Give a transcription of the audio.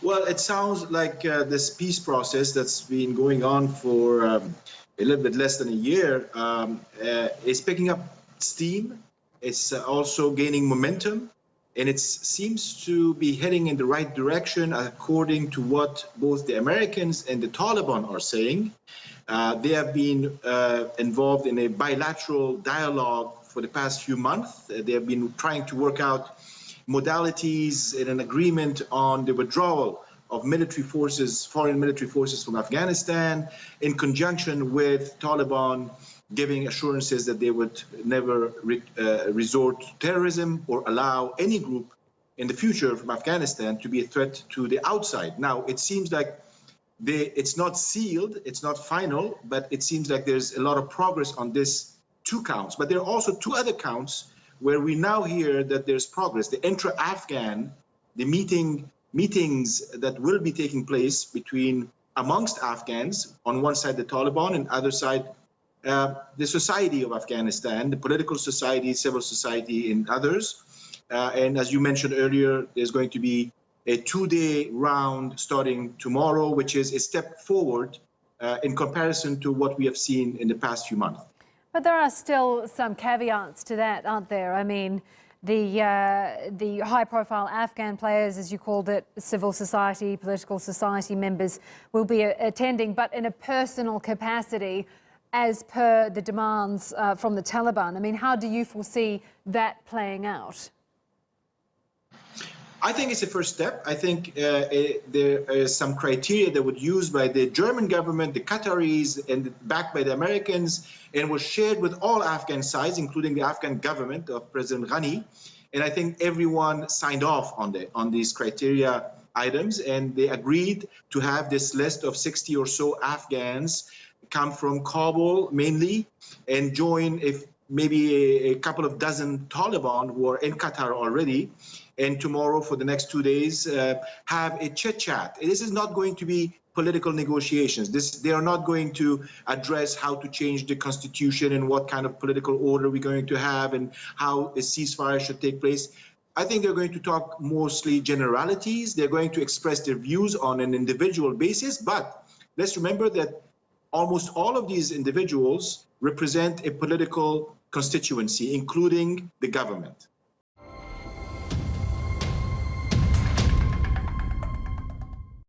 Well, it sounds like this peace process that's been going on for a little bit less than a year is picking up steam. It's also gaining momentum, and it seems to be heading in the right direction according to what both the Americans and the Taliban are saying. They have been involved in a bilateral dialogue for the past few months. They have been trying to work out modalities in an agreement on the withdrawal of military forces, foreign military forces from Afghanistan, in conjunction with Taliban giving assurances that they would never resort to terrorism or allow any group in the future from Afghanistan to be a threat to the outside. Now, it seems like it's not sealed, it's not final, but it seems like there's a lot of progress on this 2 counts. But there are also 2 other counts where we now hear that there's progress. The intra-Afghan, the meetings that will be taking place amongst Afghans, on one side the Taliban, and other side the society of Afghanistan, the political society, civil society, and others. And as you mentioned earlier, there's going to be a 2-day round starting tomorrow, which is a step forward in comparison to what we have seen in the past few months. But there are still some caveats to that, aren't there? I mean, the high-profile Afghan players, as you called it, civil society, political society members will be attending, but in a personal capacity as per the demands from the Taliban. I mean, how do you foresee that playing out? I think it's a first step. I think there is some criteria that would use by the German government, the Qataris, and backed by the Americans, and was shared with all Afghan sides, including the Afghan government of President Ghani. And I think everyone signed off on these criteria items, and they agreed to have this list of 60 or so Afghans come from Kabul mainly and join maybe a couple of dozen Taliban who are in Qatar already. And tomorrow, for the next 2 days, have a chit-chat. This is not going to be political negotiations. They are not going to address how to change the constitution and what kind of political order we're going to have and how a ceasefire should take place. I think they're going to talk mostly generalities. They're going to express their views on an individual basis. But let's remember that almost all of these individuals represent a political constituency, including the government.